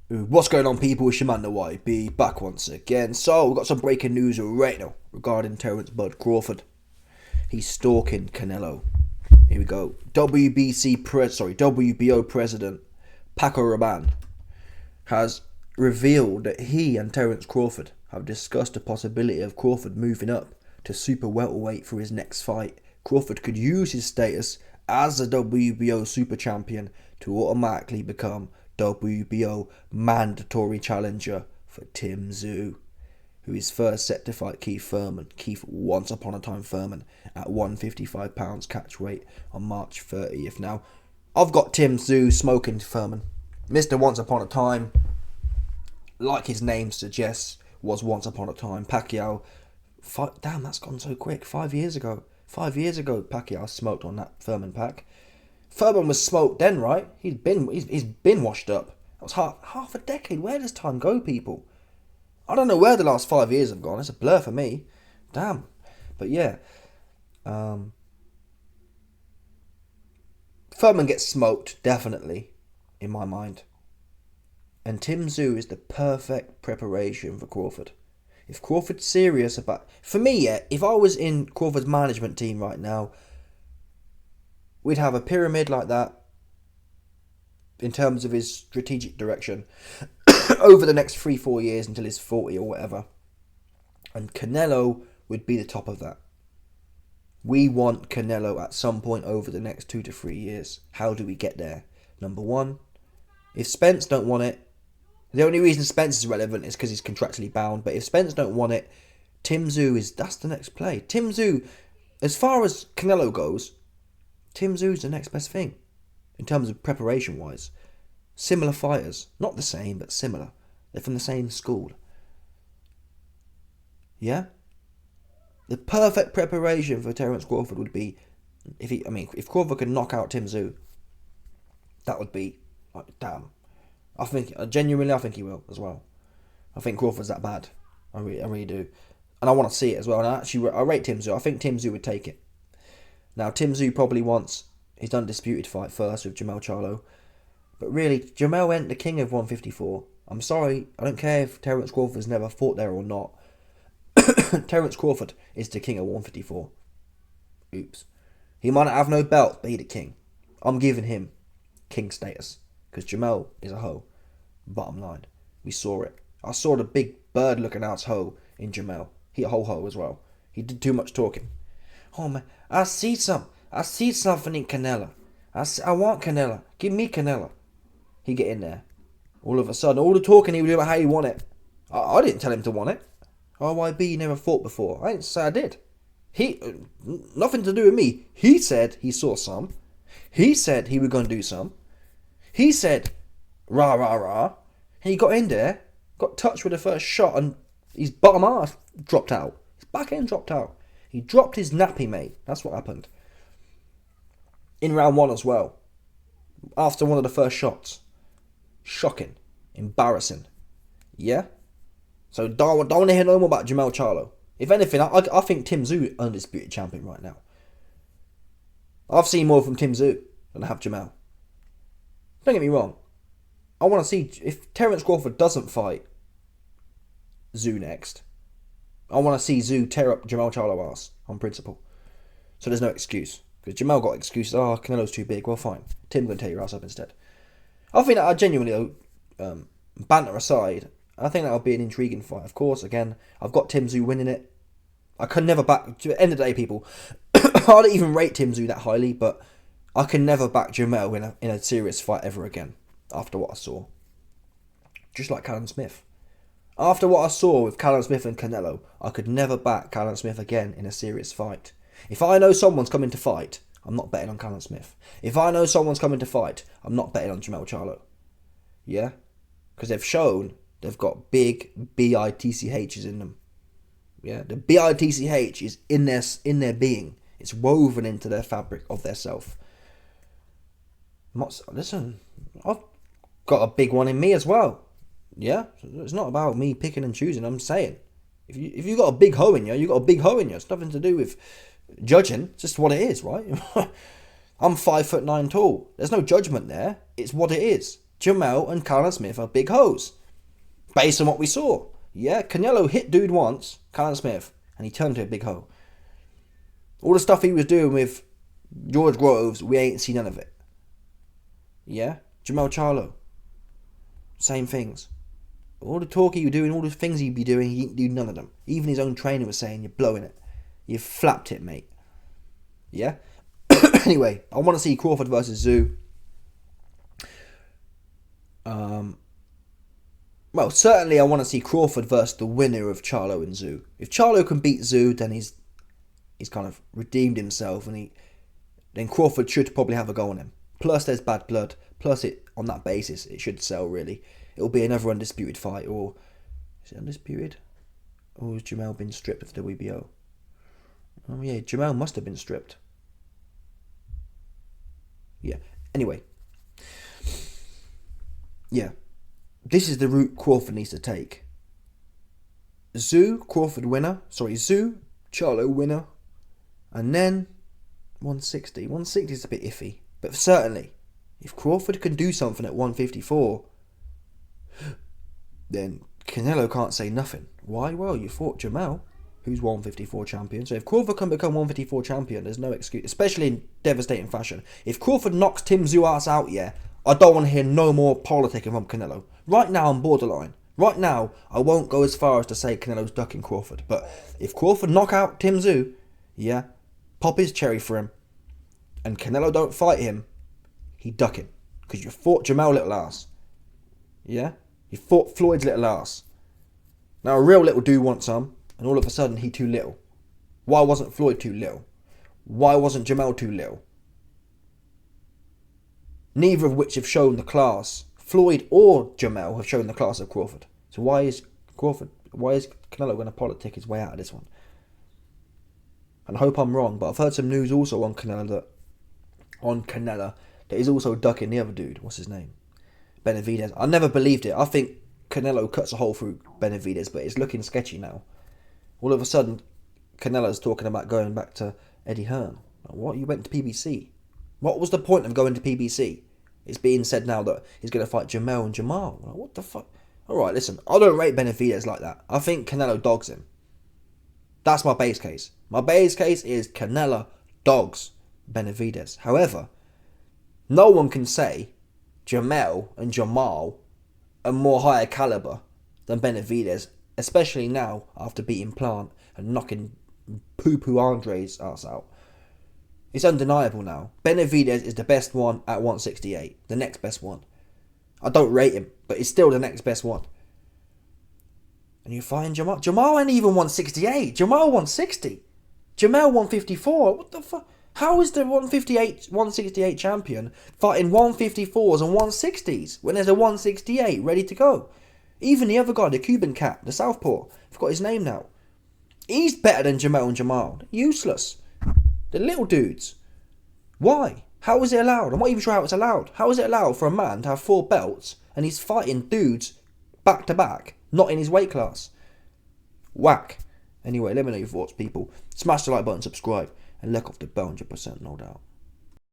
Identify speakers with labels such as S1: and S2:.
S1: What's going on, people? It's your man, the YB, back once again. So, we've got some breaking news right now regarding Terence Bud Crawford. He's stalking Canelo. Here we go. WBO president Paco Rabanne has revealed that he and Terence Crawford have discussed the possibility of Crawford moving up to super welterweight for his next fight. Crawford could use his status as a WBO super champion to automatically become WBO mandatory challenger for TSZYU, who is first set to fight Keith once upon a time Furman, at 155 pounds catch weight on March 30th. Now, I've got TSZYU smoking Furman. Mr. Once Upon a Time, like his name suggests, was once upon a time. Pacquiao, damn, that's gone so quick. 5 years ago. 5 years ago, Pacquiao smoked on that Furman pack. Furman was smoked then, right? He's been washed up. That was half a decade. Where does time go, people? I don't know where the last 5 years have gone. It's a blur for me. Damn. But yeah. Furman gets smoked, definitely, in my mind. And TSZYU is the perfect preparation for Crawford. If Crawford's serious about... For me, yeah, if I was in Crawford's management team right now, we'd have a pyramid like that in terms of his strategic direction over the next 3-4 years until he's 40 or whatever. And Canelo would be the top of that. We want Canelo at some point over the next 2 to 3 years. How do we get there? Number one, if Spence don't want it, the only reason Spence is relevant is because he's contractually bound. But if Spence don't want it, TSZYU that's the next play. TSZYU, as far as Canelo goes, TSZYU's the next best thing in terms of preparation wise. Similar fighters, not the same, but similar. They're from the same school. Yeah. The perfect preparation for Terence Crawford would be if Crawford could knock out TSZYU, that would be like, damn. I think he will as well. I think Crawford's that bad. I really do, and I want to see it as well. And I rate TSZYU. I think TSZYU would take it. Now, TSZYU probably wants his undisputed fight first with Jermell Charlo. But really, Jermell ain't the king of 154. I'm sorry, I don't care if Terence Crawford's never fought there or not. Terence Crawford is the king of 154. Oops. He might not have no belt, but he's the king. I'm giving him king status. Because Jermell is a hoe. Bottom line. We saw it. I saw the big bird-looking ass hoe in Jermell. He a whole hoe as well. He did too much talking. Oh man, I see something in Canelo. I want Canelo. Give me Canelo. He get in there. All of a sudden, all the talking he was doing about how he won it. I didn't tell him to want it. YB never fought before. I didn't say I did. Nothing to do with me. He said he saw some. He said he was going to do some. He said, rah, rah, rah. And he got in there, got touched with the first shot, and his bottom half dropped out. His back end dropped out. He dropped his nappy, mate. That's what happened. In round one as well. After one of the first shots. Shocking. Embarrassing. Yeah? So don't want to hear no more about Jermell Charlo. If anything, I think TSZYU undisputed champion right now. I've seen more from TSZYU than I have Jermell. Don't get me wrong. I want to see if Terence Crawford doesn't fight TSZYU next. I want to see TSZYU tear up Jermell Charlo ass on principle. So there's no excuse. Because Jermell got excuses. Oh, Canelo's too big. Well, fine. Tim's going to tear your ass up instead. I think that I genuinely, banter aside, I think that'll be an intriguing fight. Of course, again, I've got TSZYU winning it. I can never back... To the end of the day, people, I don't even rate TSZYU that highly, but I can never back Jermell in a serious fight ever again after what I saw. Just like Callum Smith. After what I saw with Callum Smith and Canelo, I could never back Callum Smith again in a serious fight. If I know someone's coming to fight, I'm not betting on Callum Smith. If I know someone's coming to fight, I'm not betting on Jermell Charlo. Yeah? Because they've shown they've got big BITCHs in them. Yeah? The BITCH is in their being. It's woven into their fabric of their self. Listen, I've got a big one in me as well. Yeah? It's not about me picking and choosing. I'm saying, if you got a big hoe in you got a big hoe in you. It's nothing to do with judging. It's just what it is, right? I'm 5'9" tall. There's no judgment there. It's what it is. Jermell and Callum Smith are big hoes. Based on what we saw. Yeah, Canelo hit dude once, Callum Smith, and he turned to a big hoe. All the stuff he was doing with George Groves, we ain't seen none of it. Yeah? Jermell Charlo. Same things. All the talk he was doing, all the things he'd be doing, he didn't do none of them. Even his own trainer was saying, you're blowing it. You've flapped it, mate. Yeah? Anyway, I want to see Crawford versus TSZYU. Well, certainly I want to see Crawford versus the winner of Charlo and TSZYU. If Charlo can beat TSZYU, then he's kind of redeemed himself, and then Crawford should probably have a go on him. Plus, there's bad blood. Plus, on that basis, it should sell, really. It'll be another undisputed fight, or... Is it undisputed? Or has Jermell been stripped of the WBO? Oh, yeah, Jermell must have been stripped. Yeah, anyway. Yeah. This is the route Crawford needs to take. TSZYU, Crawford winner. Sorry, TSZYU, Charlo winner. And then 160. 160 is a bit iffy. But certainly, if Crawford can do something at 154, then Canelo can't say nothing. Why? Well, you fought Jermell, who's 154 champion. So if Crawford can become 154 champion, there's no excuse, especially in devastating fashion. If Crawford knocks TSZYU ass out, yeah, I don't want to hear no more politicking from Canelo. Right now, I'm borderline. Right now, I won't go as far as to say Canelo's ducking Crawford. But if Crawford knock out TSZYU, yeah, pop his cherry for him, and Canelo don't fight him, he ducking. Because you fought Jermell little ass. Yeah? You fought Floyd's little ass. Now a real little dude wants some, and all of a sudden he too little. Why wasn't Floyd too little? Why wasn't Jermell too little? Neither of which have shown the class. Floyd or Jermell have shown the class of Crawford. So why is Canelo going to politic his way out of this one? And I hope I'm wrong, but I've heard some news also on Canelo that he's also ducking the other dude. What's his name? Benavidez. I never believed it. I think Canelo cuts a hole through Benavidez, but it's looking sketchy now. All of a sudden, Canelo's talking about going back to Eddie Hearn. What? You went to PBC? What was the point of going to PBC? It's being said now that he's going to fight Jermell and Jermell. What the fuck? Alright, listen. I don't rate Benavidez like that. I think Canelo dogs him. That's my base case. My base case is Canelo dogs Benavidez. However, no one can say Jermell and Jermell are more higher caliber than Benavidez, especially now after beating Plant and knocking poo-poo Andre's ass out. It's undeniable now. Benavidez is the best one at 168. The next best one. I don't rate him, but he's still the next best one. And you find Jermell. Jermell ain't even 168. Jermell 160. Jermell 154. What the fuck? How is the 168 champion fighting 154s and 160s when there's a 168 ready to go? Even the other guy, the Cuban cat, the Southpaw, I forgot his name now. He's better than Jermell and Jermell. Useless. The little dudes. Why? How is it allowed? I'm not even sure how it's allowed. How is it allowed for a man to have 4 belts and he's fighting dudes back to back, not in his weight class? Whack. Anyway, let me know your thoughts, people. Smash the like button, subscribe, and look off the bell 100%, no doubt.